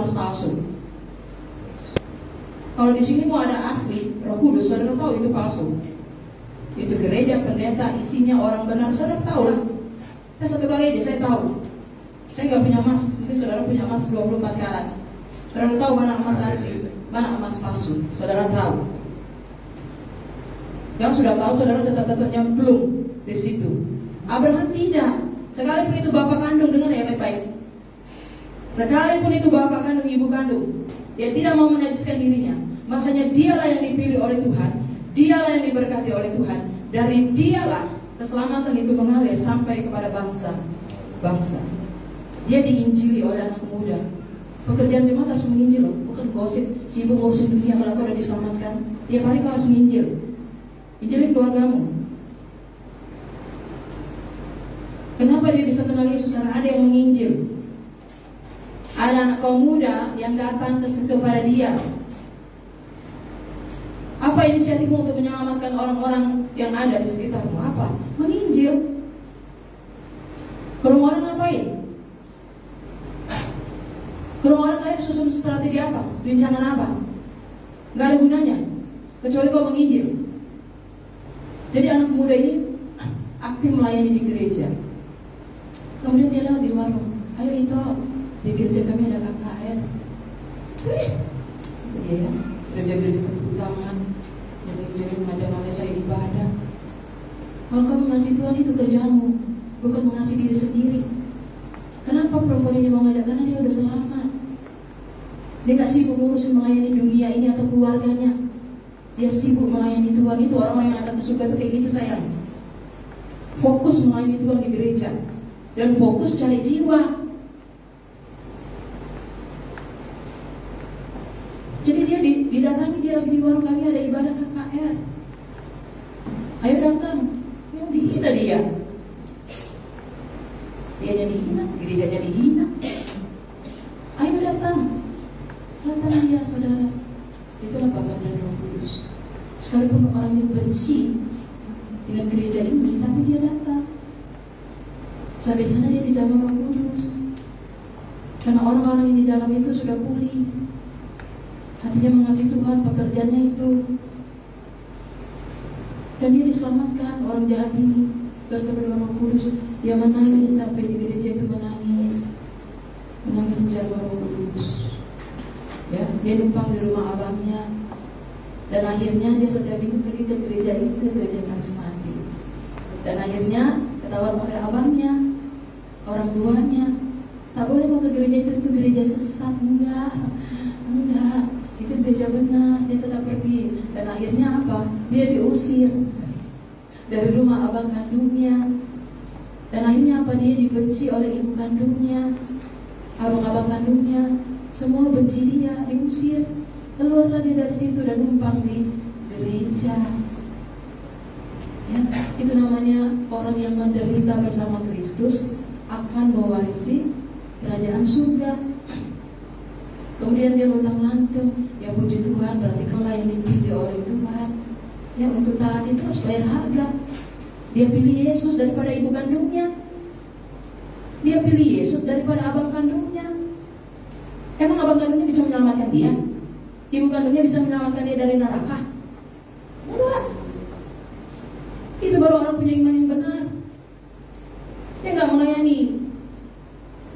emas palsu. Kalau di sini mau ada asli Roh Kudus, saudara tahu itu palsu. Itu gereja pendeta isinya orang benar, saudara tahu lah. Saya satu kali aja saya tahu. Saya nggak punya emas, mungkin saudara punya emas 24 karat. Saudara tahu mana emas asli, mana emas palsu. Saudara tahu. Yang sudah tahu, saudara tetap nyemplung di situ. Abraham tidak. Sekalipun itu bapak kandung, dengar ya baik-baik. Sekalipun itu bapak kandung, ibu kandung, dia tidak mau menajiskan dirinya. Makanya dialah yang dipilih oleh Tuhan, dialah yang diberkati oleh Tuhan. Dari dialah keselamatan itu mengalir sampai kepada bangsa. Dia diinjili oleh anak muda. Pekerjaan jemaat harus menginjil loh, bukan gosip, sibuk ngurusin dunia kalau kau udah diselamatkan. Tiap hari kau harus menginjil. Injilin keluargamu. Kenapa dia bisa kenal Yesus? Karena ada yang menginjil. Ada anak kaum muda yang datang kepada dia. Apa inisiatifmu untuk menyelamatkan orang-orang yang ada di sekitarmu? Apa? Menginjil. Ke rumah orang ngapain? Ke rumah orang kalian susun strategi apa? Rencana apa? Gak ada gunanya kecuali kau menginjil. Jadi anak muda ini aktif melayani di gereja. Kemudian dia lewat di warung. Ayo itu, di gereja kami ada KKR. Iya ya, gereja-gereja tepuk tangan, jadi mengajak saya ibadah. Kalau kamu mengasihi Tuhan itu kerjaanmu, bukan mengasihi diri sendiri. Kenapa perempuan ini mau ngajak? Karena dia udah selamat. Dia gak sibuk ngurusin melayani dunia ini atau keluarganya. Dia sibuk melayani Tuhan. Itu orang-orang yang akan ke surga itu kayak gitu sayang. Fokus melayani Tuhan di gereja dan fokus cari jiwa. Jadi dia didatangi, dia lagi di warung kami ada ibadah KKR. Ayo datang. Yang dihina dia. Dia jadi dihina, gerejanya dihina. Ayo datang. Datang dia saudara. Itulah bagian Roh Kudus. Sekalipun orang yang benci dengan gereja ini, tapi dia datang. Sampai sana dia dijamah Roh Kudus. Karena orang-orang yang di dalam itu sudah pulih. Hatinya mengasihi Tuhan, pekerjaannya itu. Dan dia diselamatkan. Orang jahat ini bertemu dengan Roh Kudus. Dia menangis sampai di gereja itu menangis menjamah Roh Kudus. Ya, dia numpang di rumah abangnya. Dan akhirnya dia setiap minggu pergi ke gereja itu, ke gereja karismatik. Dan akhirnya ketahuan oleh abangnya, orang tuanya, tak boleh mau ke gereja itu gereja sesat. Enggak, itu gereja benar. Dia tetap pergi. Dan akhirnya apa? Dia diusir dari rumah abang kandungnya. Dan akhirnya apa? Dia dibenci oleh ibu kandungnya, abang-abang kandungnya. Semua benci dia, diusir. Keluarlah dia dari situ dan numpang di gereja. Ya, itu namanya orang yang menderita bersama Kristus akan mewarisi kerajaan surga. Kemudian dia luntang lantung. Ya puji Tuhan, berarti kaulah yang dipilih oleh Tuhan. Ya, untuk taat itu harus bayar harga. Dia pilih Yesus daripada ibu kandungnya. Dia pilih Yesus daripada abang kandungnya. Emang abang kandungnya bisa menyelamatkan dia? Ibu kandungnya bisa menyelamatkan dia dari neraka? Enggak. Itu baru orang punya iman yang benar. Dia gak melayani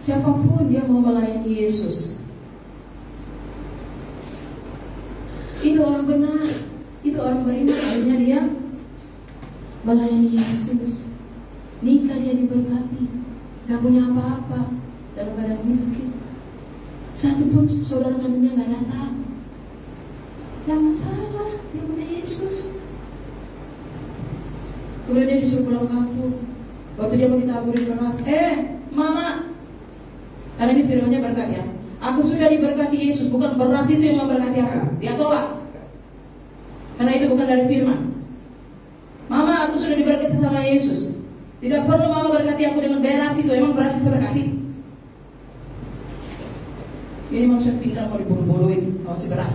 siapapun, dia mau melayani Yesus. Itu orang benar. Itu orang beriman. Akhirnya dia melayani Yesus. Nikah dia diberkati. Gak punya apa-apa, dalam keadaan miskin. Satu pun saudara kandungnya gak datang. Gak masalah, dia punya Yesus. Kemudian dia disuruh pulang kampung. Waktu dia mau ditaburin beras, mama, karena ini firmannya berkat ya, aku sudah diberkati Yesus, bukan beras itu yang memberkati aku. Dia tolak, karena itu bukan dari firman. Mama, aku sudah diberkati sama Yesus. Tidak perlu mama berkati aku dengan beras itu. Emang beras bisa berkati? Ini manusia pintar kalau dibodoh-bodohin sama si beras.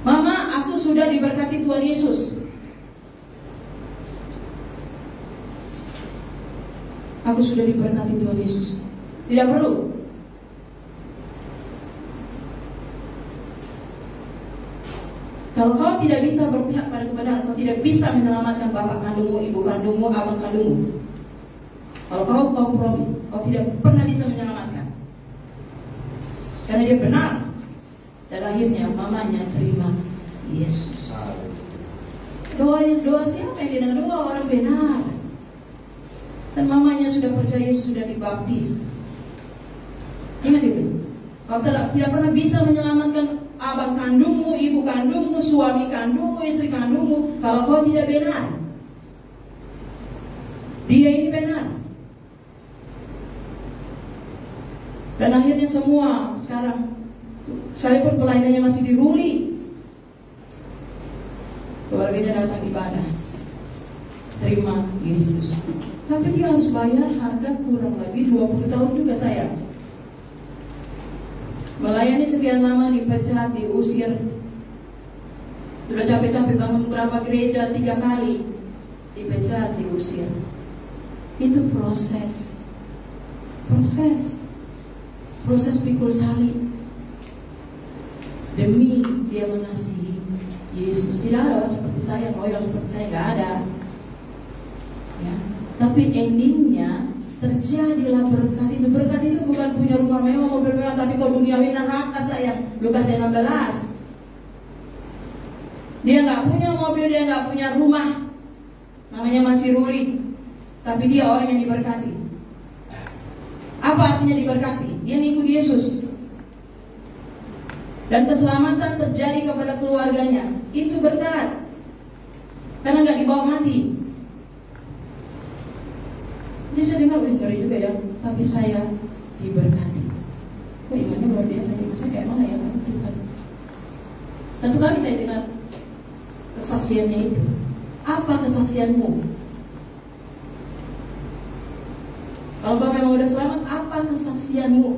Mama, aku sudah diberkati Tuhan Yesus. Aku sudah diberkati Tuhan Yesus. Tidak perlu. Kalau kau tidak bisa berpihak pada kebenaran, kau tidak bisa menyelamatkan bapak kandungmu, ibu kandungmu, abang kandungmu. Kalau kau kompromi, kau tidak pernah bisa menyelamatkan. Karena dia benar. Dan akhirnya mamanya terima Yesus. Doa siapa yang didengar? Doa orang benar. Dan mamanya sudah percaya Yesus, sudah dibaptis. Ingat itu. Kau tidak pernah bisa menyelamatkan abang kandungmu, ibu kandungmu, suami kandungmu, istri kandungmu kalau kau tidak benar. Dia ini benar. Dan akhirnya semua sekarang, sekalipun pelayanannya masih diruli, keluarganya datang ibadah, terima Yesus. Tapi dia harus bayar harga kurang lebih 20 tahun juga sayang. Melayani sekian lama, dipecat, diusir. Sudah capek-capek bangun berapa gereja 3 kali, dipecat, diusir. Itu proses pikul salib demi dia mengasihi Yesus. Tidak ada orang seperti saya, loyal seperti saya, nggak ada. Ya. Tapi endingnya terjadilah berkat itu. Berkat itu bukan punya rumah mewah, mobil mewah, tapi kalau duniawi neraka sayang. Lukas 16. Dia nggak punya mobil, dia nggak punya rumah, namanya masih ruli, tapi dia orang yang diberkati. Apa artinya diberkati? Dia mengikuti Yesus. Dan keselamatan terjadi kepada keluarganya. Itu berkat. Karena nggak dibawa mati. Dia saya dengar, ngeri juga ya. Tapi saya diberkati. Wah, imannya luar biasa. Saya kayak mana ya? Satu kali saya dengar kesaksiannya itu. Apa kesaksianmu? Kalau kau memang udah selamat, apa kesaksianmu?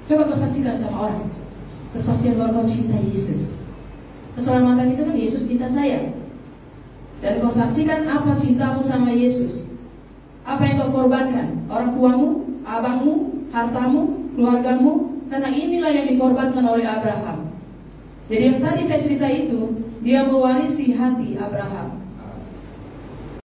Coba kau saksikan sama orang. Kesaksian bahwa kau cinta Yesus. Keselamatan itu kan Yesus cinta saya. Dan kau saksikan apa cintamu sama Yesus. Apa yang kau korbankan? Orang tuamu, abangmu, hartamu, keluargamu. Karena inilah yang dikorbankan oleh Abraham. Jadi yang tadi saya cerita itu, dia mewarisi hati Abraham.